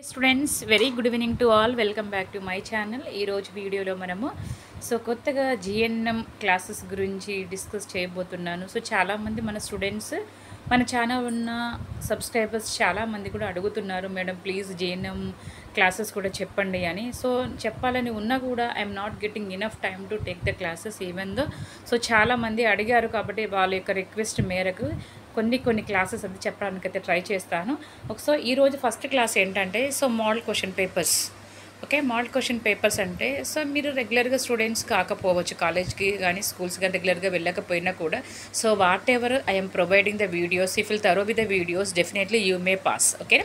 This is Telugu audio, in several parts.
Students very good evening to all. Welcome back to my channel. ఈరోజు వీడియోలో మనము కొత్తగా జిఎన్ఎం క్లాసెస్ గురించి డిస్కస్ చేయబోతున్నాను. చాలామంది మన స్టూడెంట్స్ మన ఛానల్ ఉన్న సబ్స్క్రైబర్స్ చాలామంది కూడా అడుగుతున్నారు, మేడం ప్లీజ్ జిఎన్ఎం క్లాసెస్ కూడా చెప్పండి అని. చెప్పాలని ఉన్నా కూడా I'm not getting enough time to take the classes even though. చాలామంది అడిగారు కాబట్టి వాళ్ళ యొక్క రిక్వెస్ట్ మేరకు కొన్ని క్లాసెస్ అది చెప్పడానికైతే ట్రై చేస్తాను. ఈరోజు ఫస్ట్ క్లాస్ ఏంటంటే model question papers. Okay, model question papers అంటే మీరు రెగ్యులర్గా స్టూడెంట్స్ కాకపోవచ్చు, కాలేజ్కి కానీ స్కూల్స్ కానీ రెగ్యులర్గా వెళ్ళకపోయినా కూడా what ever I'm providing the videos, if will thorough with the videos definitely you may pass. Okay,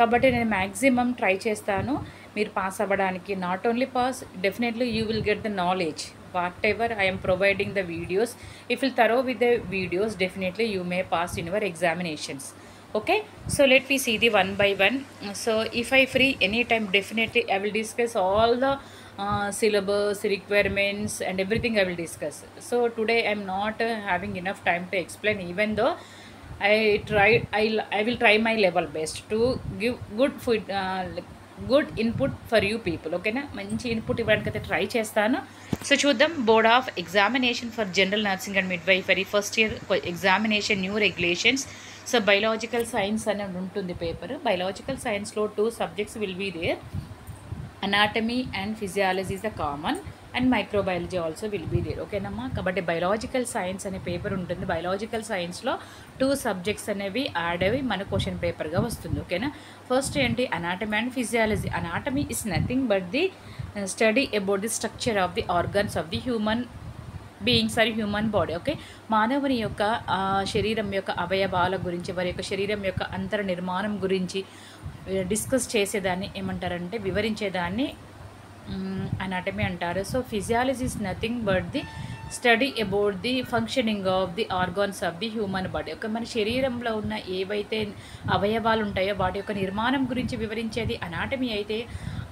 కాబట్టి నేను మ్యాక్సిమం ట్రై చేస్తాను మీరు పాస్ అవ్వడానికి. Not only pass, definitely you will get the knowledge. Whatever I am providing the videos, if you thorough with the videos, definitely you may pass in your examinations. Okay, let me see the one by one. If I free anytime, definitely I will discuss all the syllabus requirements and everything I will discuss. Today I am not having enough time to explain, even though I will try my level best to give good input for you people. ఓకేనా, మంచి ఇన్పుట్ ఇవ్వడానికి అయితే ట్రై చేస్తాను. చూద్దాం. Board of examination for general nursing and midwifery first year examination new regulations. Biological science అనేది ఉంటుంది పేపర్. బయలాజికల్ సైన్స్లో 2 subjects will be there. Anatomy and physiology is the common and microbiology also will be there. ఓకేనమ్మా, కాబట్టి బయలాజికల్ సైన్స్ అనే పేపర్ ఉంటుంది. బయలాజికల్ సైన్స్లో 2 సబ్జెక్ట్స్ అనేవి యాడ్ అవి మన క్వశ్చన్ పేపర్గా వస్తుంది. ఓకేనా, ఫస్ట్ ఏంటి, anatomy and physiology. Anatomy is nothing but the study about the structure of the organs of the human beings or human body. Okay, మానవుని యొక్క శరీరం యొక్క అవయవాల గురించి, వారి యొక్క శరీరం యొక్క అంతర నిర్మాణం గురించి డిస్కస్ చేసేదాన్ని ఏమంటారంటే, వివరించేదాన్ని అనాటమీ అంటారు. Physiology is nothing but the study about the functioning of the organs of the human body. ఒక మన శరీరంలో ఉన్న ఏవైతే అవయవాలు ఉంటాయో వాటి యొక్క నిర్మాణం గురించి వివరించేది అనాటమీ అయితే,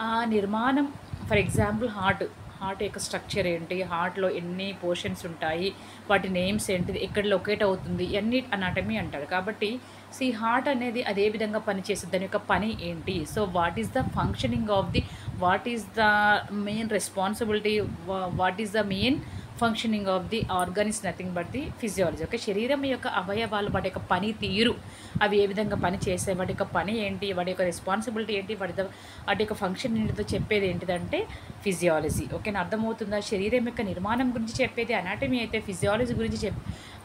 ఆ నిర్మాణం ఫర్ ఎగ్జాంపుల్ హార్ట్ యొక్క స్ట్రక్చర్ ఏంటి, హార్ట్లో ఎన్ని పోర్షన్స్ ఉంటాయి, వాటి నేమ్స్ ఏంటిది, ఎక్కడ లొకేట్ అవుతుంది, ఇవన్నీ అనాటమీ అంటారు. కాబట్టి హార్ట్ అనేది అదే విధంగా పనిచేస్తుంది, దాని యొక్క పని ఏంటి, what is the functioning of the, what is the main responsibility, what is the main functioning of the organ is nothing but the physiology. Okay, శరీరం యొక్క అవయవాలు వాటి యొక్క పని తీరు, అవి ఏ విధంగా పని చేస్తాయి, వాటి యొక్క పని ఏంటి, వాటి యొక్క రెస్పాన్సిబిలిటీ ఏంటి, వాటి యొక్క ఫంక్షన్ ఏంటితో చెప్పేది ఏంటిదంటే ఫిజియాలజీ. ఓకేనా, అర్థమవుతుందా? శరీరం యొక్క నిర్మాణం గురించి చెప్పేది అనాటమీ అయితే, ఫిజియాలజీ గురించి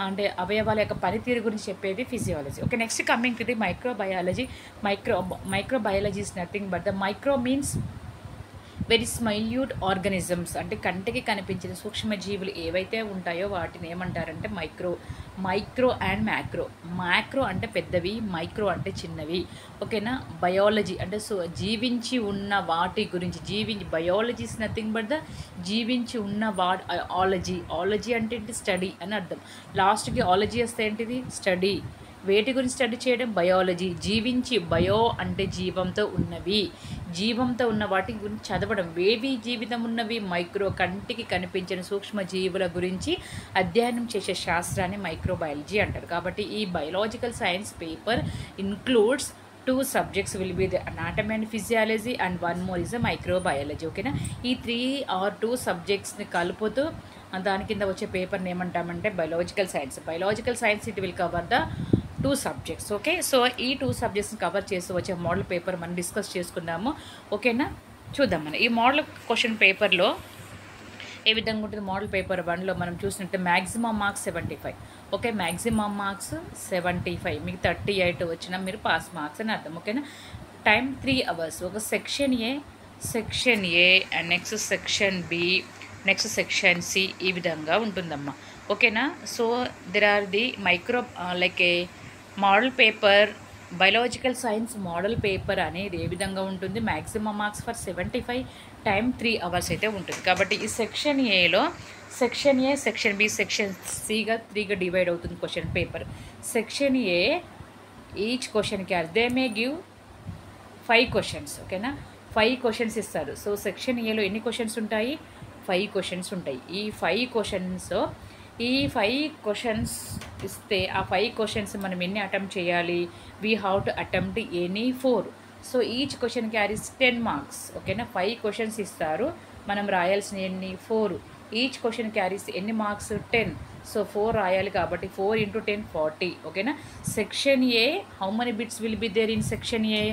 అంటే అవయవాల యొక్క పనితీరు గురించి చెప్పేది physiology. Okay, next coming to the microbiology. Microbiology is nothing but the micro means very small organisms, అంటే కంటికి కనిపించిన సూక్ష్మజీవులు ఏవైతే ఉంటాయో వాటిని ఏమంటారంటే మైక్రో అండ్ మ్యాక్రో అంటే పెద్దవి, మైక్రో అంటే చిన్నవి. ఓకేనా, బయాలజీ అంటే జీవించి ఉన్న వాటి గురించి, biology is nothing but the జీవించి ఉన్న ఆలజీ అంటే ఏంటి, స్టడీ అని అర్థం. లాస్ట్కి ఆలజీ వస్తే ఏంటిది, స్టడీ. వేటి గురించి స్టడీ చేయడం, బయాలజీ. జీవించి, బయో అంటే జీవంతో ఉన్నవి, జీవంతో ఉన్న వాటి గురించి చదవడం. వేవి జీవితం ఉన్నవి, మైక్రో కంటికి కనిపించిన సూక్ష్మజీవుల గురించి అధ్యయనం చేసే శాస్త్రాన్ని మైక్రోబయాలజీ అంటారు. కాబట్టి ఈ biological science paper includes 2 subjects will be the anatomy and physiology and one more is the microbiology. ఓకేనా, ఈ 3 or 2 సబ్జెక్ట్స్ని కలుపుతూ దాని కింద వచ్చే పేపర్ని ఏమంటామంటే biological science. It will cover the 2 subjects. Okay, ఈ 2 సబ్జెక్ట్స్ని కవర్ చేస్తూ వచ్చే మోడల్ పేపర్ మనం డిస్కస్ చేసుకుందాము. ఓకేనా, చూద్దాం. మనం ఈ మోడల్ క్వశ్చన్ పేపర్లో ఏ విధంగా ఉంటుంది. మోడల్ పేపర్ 1లో మనం చూసినట్టు maximum marks 75. Okay, maximum marks 75, మీకు 38 వచ్చినా మీరు పాస్ మార్క్స్ అని అర్థం. ఓకేనా, టైం 3 hours. ఒక section A and next section B, next section C, ఈ విధంగా ఉంటుందమ్మా. ఓకేనా, there are the a model paper, biological science model paper అనేది ఏ విధంగా ఉంటుంది, maximum marks for 75, time 3 hours అయితే ఉంటుంది. కాబట్టి ఈ సెక్షన్ ఏలో section A, section B, section సిగా 3గా డివైడ్ అవుతుంది question paper. Section A each క్వశ్చన్కి దే మే గివ్ 5 questions. ఓకేనా, 5 questions ఇస్తారు. సెక్షన్ ఏలో ఎన్ని క్వశ్చన్స్ ఉంటాయి, 5 questions ఉంటాయి. ఈ 5 questions ఇస్తే ఆ 5 questions మనం ఎన్ని అటెంప్ట్ చేయాలి, we have to attempt any 4. So each question carries 10 marks. ఓకేనా, 5 క్వశ్చన్స్ ఇస్తారు, మనం రాయాల్సిన ఎన్ని 4. ఈచ్ క్వశ్చన్ క్యారీస్ ఎన్ని మార్క్స్ 10. సో 4 రాయాలి కాబట్టి 4 into 10 40. ఓకేనా. Section A, how many bits will be there in section A?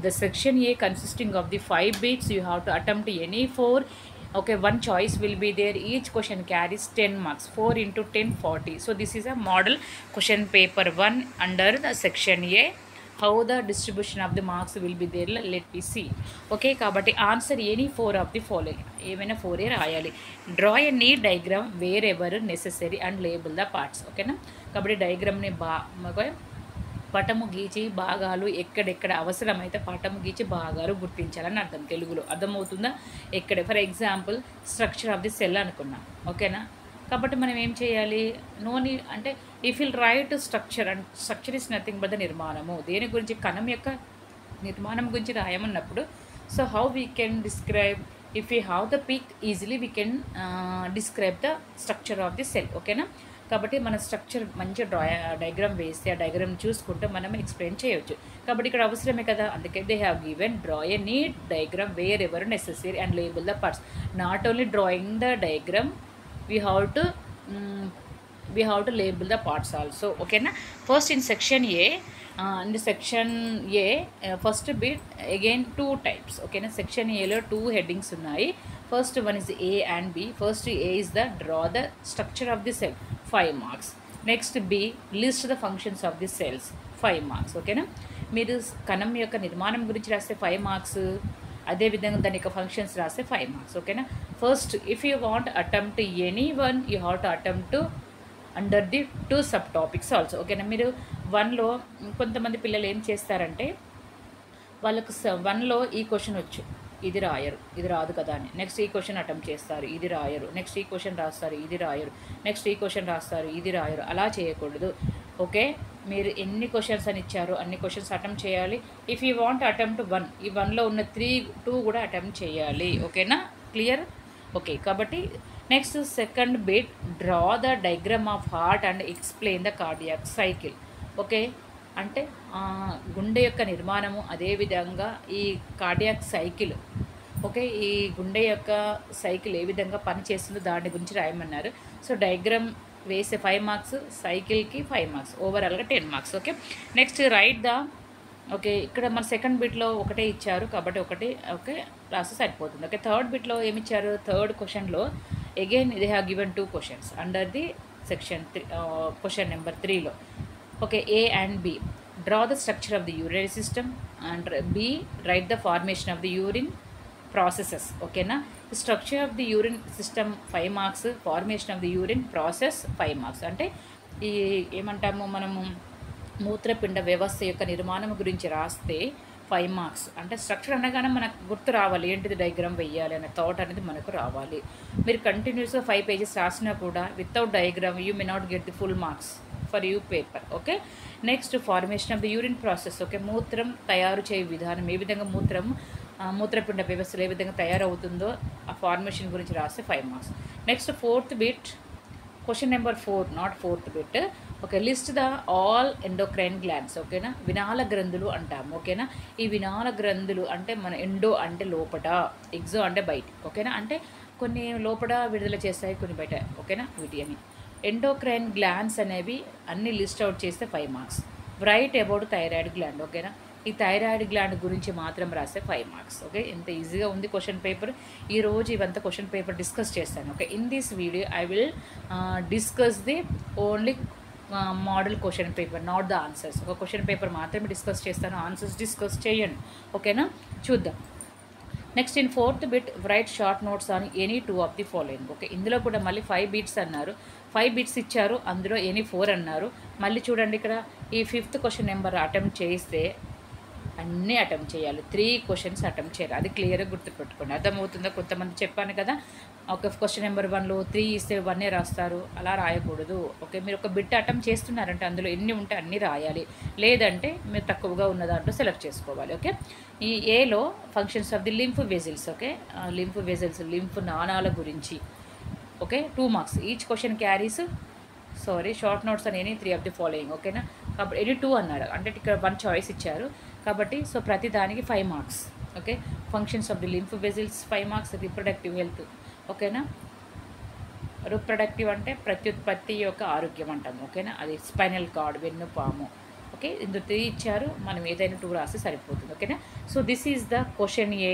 The section A consisting of the 5 bits. You have to attempt any 4. Okay, one choice will be there. Each question carries 10 marks. 4 into 10 40. So this is a model question paper 1 under the section A. How the distribution of the marks will be there, let me see. Okay, kabatti answer any 4 of the following. Evaina 4 rayali. Draw a neat diagram wherever necessary and label the parts. Okay na, kabatti diagram ni పటము గీచి భాగాలు ఎక్కడెక్కడ అవసరమైతే పటము గీచి భాగాలు గుర్తించాలని అర్థం. తెలుగులో అర్థమవుతుందా? ఎక్కడ for example structure of the cell అనుకున్నాం. ఓకేనా, కాబట్టి మనం ఏం చేయాలి? నోని అంటే if will write structure and structure is nothing but the నిర్మాణము. దేని గురించి? కణం యొక్క నిర్మాణం గురించి రాయమన్నప్పుడు so how we can describe, if you have the pic easily we can describe the structure of the cell. ఓకేనా, కాబట్టి మన స్ట్రక్చర్ మంచిగా డయాగ్రామ్ వేస్తే ఆ డయాగ్రామ్ చూసుకుంటూ మనం ఎక్స్ప్లెయిన్ చేయొచ్చు. కాబట్టి ఇక్కడ అవసరమే కదా, అందుకే they have given draw a neat diagram wherever necessary and label the parts. Not only drawing the diagram, we have to label the parts also. Okay na. First in section A, in the section A, first bit again 2 types. Okay na, section A lo 2 headings unnai. First one is A and B. First A is the draw the structure of the cell, 5 marks. Next B, list the functions of the cells, 5 marks. Okay na, మీరు కణం యొక్క నిర్మాణం గురించి రాస్తే 5 మార్క్స్, అదేవిధంగా దాని యొక్క ఫంక్షన్స్ రాస్తే 5 మార్క్స్. ఓకేనా. First if you want attempt any one, you have to attempt under the 2 sub topics also. ఓకేనా, మీరు 1లో కొంతమంది పిల్లలు ఏం చేస్తారంటే వాళ్ళకు 1లో ఈ క్వశ్చన్ వచ్చు, ఇది రాయరు, ఇది రాదు కదా అని. నెక్స్ట్ ఈ క్వశ్చన్ అటెంప్ట్ చేస్తారు, ఇది రాయరు. నెక్స్ట్ ఈ క్వశ్చన్ రాస్తారు, ఇది రాయరు. నెక్స్ట్ ఈ క్వశ్చన్ రాస్తారు, ఇది రాయరు. అలా చేయకూడదు. ఓకే, మీరు ఎన్ని క్వశ్చన్స్ అని ఇచ్చారో అన్ని క్వశ్చన్స్ అటెంప్ట్ చేయాలి. ఇఫ్ యూ వాంట్ అటెంప్ట్ 1, ఈ 1లో ఉన్న 2 కూడా అటెంప్ట్ చేయాలి. ఓకేనా, క్లియర్? ఓకే, కాబట్టి next second bit, draw the diagram of heart and explain the cardiac cycle. Okay, అంటే గుండె యొక్క నిర్మాణము, అదేవిధంగా ఈ కార్డియాక్ సైకిల్. ఓకే, ఈ గుండె యొక్క సైకిల్ ఏ విధంగా పనిచేస్తుందో దాని గురించి రాయమన్నారు. సో డయాగ్రామ్ వేసే 5 మార్క్స్, సైకిల్కి 5 మార్క్స్, ఓవరాల్గా 10 marks. Okay, next right the, okay ఇక్కడ మన సెకండ్ బిట్లో ఒకటే ఇచ్చారు కాబట్టి ఒకటి ఓకే రాస్తే సరిపోతుంది. ఓకే, థర్డ్ బిట్లో ఏమి ఇచ్చారు? థర్డ్ క్వశ్చన్లో again they have given 2 questions under the section question number 3లో. Okay, A and B, draw the structure of the urinary system, and B, write the formation of the urine processes. ఓకేనా, structure of the urine system 5 marks, formation of the urine process 5 marks. అంటే ఈ ఏమంటాము మనము మూత్రపిండ వ్యవస్థ యొక్క నిర్మాణం గురించి రాస్తే 5 మార్క్స్. అంటే స్ట్రక్చర్ అనగానే మనకు గుర్తు రావాలి, ఏంటిది డయాగ్రామ్ వెయ్యాలి అనే థాట్ అనేది మనకు రావాలి. మీరు కంటిన్యూస్గా 5 పేజెస్ రాసినా కూడా without diagram you may not get the full marks for you paper. Okay, next formation of the urine process. Okay, మూత్రం తయారు చేయే విధానం, ఏ విధంగా మూత్రపిండ వ్యవస్థలు ఏ విధంగా తయారవుతుందో ఆ ఫార్మేషన్ గురించి రాస్తే 5 marks. Next fourth bit, question number 4, not fourth bit. Okay, list the all endocrine glands. ఓకేనా, వినాల గ్రంథులు అంటాము. ఓకేనా, ఈ వినాల గ్రంథులు అంటే మన ఎండో అంటే లోపట, ఎగ్జో అంటే బయట. ఓకేనా, అంటే కొన్ని లోపల విడుదల చేస్తాయి, కొన్ని బయట. ఓకేనా, వీటి అని ఎండోక్రైన్ గ్లాండ్స్ అనేవి అన్ని లిస్ట్ అవుట్ చేస్తే 5 marks. Write about thyroid gland. ఓకేనా, ఈ థైరాయిడ్ గ్లాండ్ గురించి మాత్రం రాస్తే 5 మార్క్స్. ఓకే, ఎంత ఈజీగా ఉంది క్వశ్చన్ పేపర్. ఈరోజు ఇవంతా క్వశ్చన్ పేపర్ డిస్కస్ చేస్తాను. Okay, in this video I will discuss the only model question paper, not the answers. ఒక క్వశ్చన్ పేపర్ మాత్రమే డిస్కస్ చేస్తాను, ఆన్సర్స్ డిస్కస్ చేయను. ఓకేనా, చూద్దాం. Next in fourth bit, right short notes on any 2 of the following. Okay, ఇందులో కూడా మళ్ళీ 5 బిట్స్ అన్నారు, 5 బిట్స్ ఇచ్చారు, అందులో ఎనీ 4 అన్నారు. మళ్ళీ చూడండి ఇక్కడ ఈ 5th క్వశ్చన్ నెంబర్ అటెంప్ట్ చేస్తే అన్నీ అటెంప్ట్ చేయాలి, 3 క్వశ్చన్స్ అటెంప్ట్ చేయాలి. అది క్లియర్గా గుర్తుపెట్టుకోండి. అర్థమవుతుందా? కొంతమంది చెప్పాను కదా, ఒక క్వశ్చన్ నెంబర్ 1లో 3 ఇస్తే 1 రాస్తారు, అలా రాయకూడదు. ఓకే, మీరు ఒక బిట్ అటెంప్ట్ చేస్తున్నారంటే అందులో ఎన్ని ఉంటే అన్నీ రాయాలి, లేదంటే మీరు తక్కువగా ఉన్న దాంట్లో సెలెక్ట్ చేసుకోవాలి. ఓకే, ఈ ఏలో functions of the lymph vessels. Okay, lymph vessels, lymph నాళాల గురించి. Okay, 2 marks. Each question carries short notes అని ఎనీ 3 ఆఫ్ ది ఫాలోయింగ్. ఓకేనా, కాబట్టి ఎనీ 2 అన్నారు, అంటే ఇక్కడ 1 చాయిస్ ఇచ్చారు. కాబట్టి సో ప్రతి దానికి 5 marks. Okay, functions of the lymph vessels 5 marks, reproductive health. ఓకేనా, రిప్రొడక్టివ్ అంటే ప్రత్యుత్పత్తి యొక్క ఆరోగ్యం అంటాము. ఓకేనా, అది స్పైనల్ కార్డ్, వెన్నుపాము. ఓకే, ఇందులో 3 ఇచ్చారు, మనం ఏదైనా 2 రాస్తే సరిపోతుంది. ఓకేనా, so this is the question A,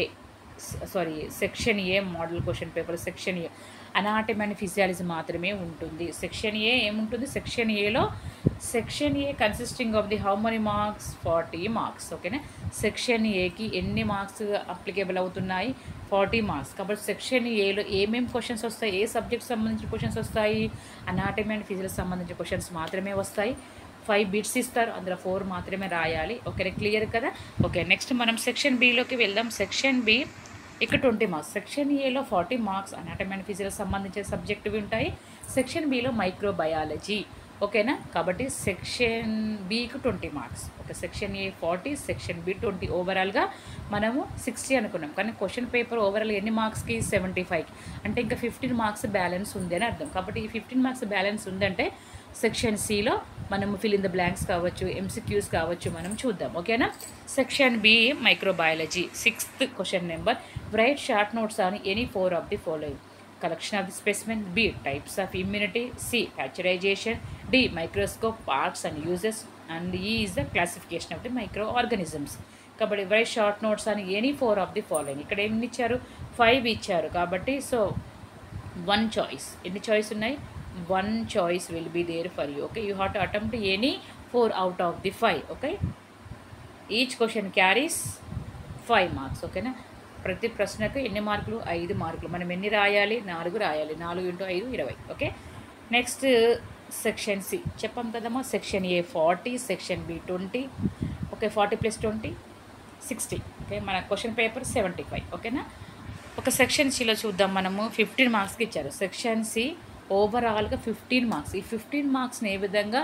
section A model question paper. Section A anatomy and physiology మాత్రమే ఉంటుంది. సెక్షన్ ఏ ఏముంటుంది? సెక్షన్ ఏలో section A consisting of the how many marks? 40 marks. ఓకేనా, సెక్షన్ ఏకి ఎన్ని మార్క్స్ అప్లికేబుల్ అవుతున్నాయి? 40 మార్క్స్. కాబట్టి సెక్షన్ ఏలో ఏమేమి క్వశ్చన్స్ వస్తాయి, ఏ సబ్జెక్ట్ సంబంధించిన క్వశ్చన్స్ వస్తాయి? అనాటమీ అండ్ ఫిజియాలజీ సంబంధించిన క్వశ్చన్స్ మాత్రమే వస్తాయి. 5 బిట్స్ ఇస్తారు, అందులో 4 మాత్రమే రాయాలి. ఓకే, క్లియర్ కదా? ఓకే, నెక్స్ట్ మనం సెక్షన్ బిలోకి వెళ్దాం. సెక్షన్ బి ఇక్కడ 20 మార్క్స్. సెక్షన్ ఏలో 40 మార్క్స్ అనాటమీ అండ్ ఫిజియాలజీ సంబంధించిన సబ్జెక్టువి ఉంటాయి. సెక్షన్ బిలో మైక్రోబయాలజీ. ఓకేనా, కాబట్టి సెక్షన్ బికి 20 marks. Okay, section A 40, section B 20. ఓవరాల్గా మనము 60 అనుకున్నాం, కానీ క్వశ్చన్ పేపర్ ఓవరాల్ ఎన్ని మార్క్స్కి? 75కి. అంటే ఇంకా 15 మార్క్స్ బ్యాలెన్స్ ఉంది అని అర్థం. కాబట్టి ఈ 15 మార్క్స్ బ్యాలెన్స్ ఉందంటే సెక్షన్ సిలో మనము ఫిల్ ఇన్ ద బ్లాంక్స్ కావచ్చు, ఎంసీక్యూస్ కావచ్చు, మనం చూద్దాం. ఓకేనా, section B microbiology. 6th question number, write short notes on any 4 of the following. Collection of the specimen. B, types of immunity. C, pasteurization. D, microscope, parts and uses. And E is the classification of the microorganisms. కాబట్టి వెరీ షార్ట్ నోట్స్ అని ఎనీ 4 ఆఫ్ ది ఫాలోయింగ్. ఇక్కడ ఎన్ని ఇచ్చారు? 5 ఇచ్చారు. కాబట్టి సో 1 చాయిస్. ఎన్ని చాయిస్ ఉన్నాయి? 1 choice will be there for you. Okay, you have to attempt any 4 out of the 5. Okay, each question carries 5 marks. ఓకేనా, ప్రతి ప్రశ్నకు ఎన్ని మార్కులు? 5 మార్కులు. మనం ఎన్ని రాయాలి? 4 రాయాలి. 4 × 5 20. ఓకే, నెక్స్ట్ సెక్షన్ సి చెప్పాం కదమ్మా. Section A 40, section B 20. Okay, 40 + 20 60. Okay, మన క్వశ్చన్ పేపర్ 75. ఓకేనా, ఒక సెక్షన్ సిలో చూద్దాం. మనము 15 మార్క్స్కి ఇచ్చారు. సెక్షన్ సి ఓవరాల్గా 15 మార్క్స్. ఈ 15 మార్క్స్ని ఏ విధంగా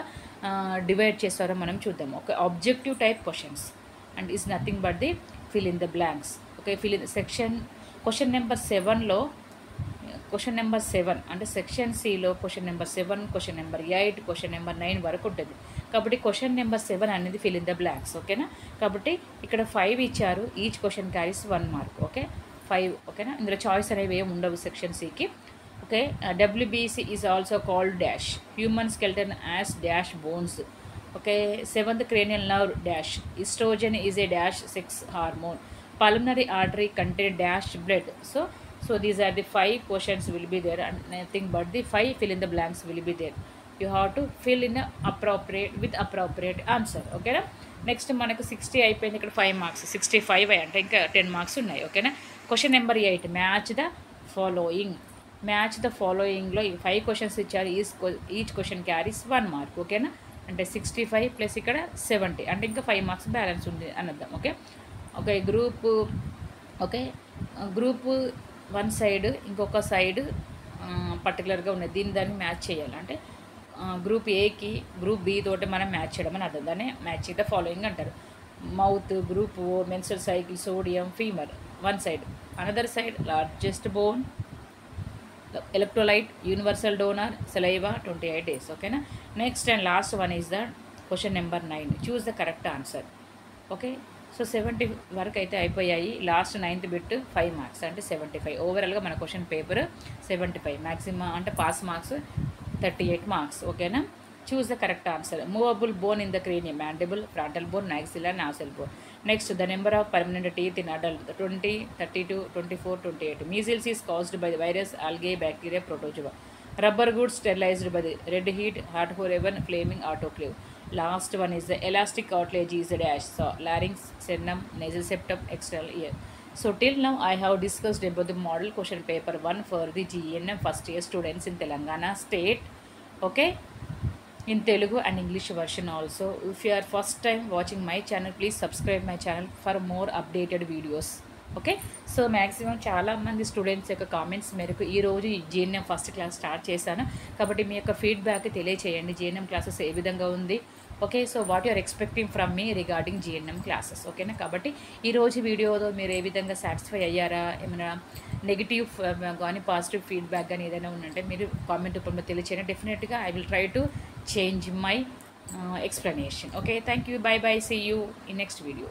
డివైడ్ చేస్తారో మనం చూద్దాం. Okay, objective type questions and is nothing but the fill in the blanks. Okay, fill in section question number 7లో క్వశ్చన్ నెంబర్ 7 అంటే సెక్షన్ సిలో question number 7, question number 8, question number 9 వరకు ఉంటుంది. కాబట్టి క్వశ్చన్ నెంబర్ 7 అనేది ఫిల్ ఇన్ ద బ్లాంక్స్. ఓకేనా, కాబట్టి ఇక్కడ 5 ఇచ్చారు. Each question carries 1 mark. Okay, 5. ఓకేనా, ఇందులో చాయిస్ అనేవి ఏమి ఉండవు సెక్షన్ సికి. Okay, WBC is also called dash, human skeleton has dash bones. Okay, 7th cranial nerve dash, estrogen is a dash sex hormone, pulmonary artery contain dash blood. So these are the 5 questions will be there and nothing but the 5 fill in the blanks will be there. You have to fill in appropriate answer. ఓకేనా, నెక్స్ట్ మనకు 60 అయిపోయింది. ఇక్కడ 5 మార్క్స్. 65 అంటే ఇంకా 10 మార్క్స్ ఉన్నాయి. ఓకేనా, question number 8, match the following. Match the ఫాలోయింగ్లో ఈ 5 క్వశ్చన్స్ ఇచ్చారు. Each question carries 1 mark. ఓకేనా, అంటే 65 ప్లస్ ఇక్కడ 70 అంటే ఇంకా 5 మార్క్స్ బ్యాలెన్స్ ఉంది అనద్దాం. ఓకే, ఓకే, గ్రూప్ 1 సైడ్, ఇంకొక సైడ్ పర్టికులర్గా ఉన్నది. దాన్ని మ్యాచ్ చేయాలి. అంటే గ్రూప్ ఏకి గ్రూప్ బి తోటి మనం మ్యాచ్ చేయడం అని అర్థం. దాన్ని మ్యాచ్ ద ఫాలోయింగ్ అంటారు. Mouth, group O, menstrual cycle, sodium, femur 1 side. Another side largest bone, electrolyte, universal donor, saliva 28 days. ఓకేనా, next and last one is the question number 9. Choose the correct answer. Okay, so 70 వరకు అయితే అయిపోయాయి. లాస్ట్ 9th బిట్ 5 మార్క్స్ అంటే 75. ఓవరాల్గా మన క్వశ్చన్ పేపర్ 75. మ్యాక్సిమం అంటే పాస్ మార్క్స్ 38 మార్క్స్. ఓకేనా, choose the correct answer. Movable bone in the cranium, mandible, frontal bone, maxilla, nasal bone. Next the number of permanent teeth in adult 20, 32, 24, 28. Measles is caused by the virus, algae, bacteria, protozoa. Rubber goods sterilized by the red heat, hot forever, flaming autoclave. Last one is the elastic cartilage is the dash. So larynx, sternum, nasal septum, external ear. So till now I have discussed about the model question paper 1 for the GNM first year students in Telangana state. Okay, in Telugu and English version also. If you are first time watching my channel, please subscribe my channel for more updated videos. Okay, so maximum చాలామంది స్టూడెంట్స్ యొక్క కామెంట్స్ మేరకు ఈరోజు ఈ GNM ఫస్ట్ క్లాస్ స్టార్ట్ చేశాను. కాబట్టి మీ యొక్క ఫీడ్బ్యాక్ తెలియచేయండి. GNM క్లాసెస్ ఏ విధంగా ఉంది. Okay, so what you are expecting from me regarding GNM classes. ఓకేనా, కాబట్టి ఈరోజు వీడియోలో మీరు ఏ విధంగా సాటిస్ఫై అయ్యారా, ఏమైనా నెగిటివ్ కానీ పాజిటివ్ ఫీడ్బ్యాక్ కానీ ఏదైనా ఉందంటే మీరు కామెంట్ రూపంలో తెలియచేయండి. డెఫినెట్గా I will try to change my explanation. Okay, thank you, bye bye, see you in next video.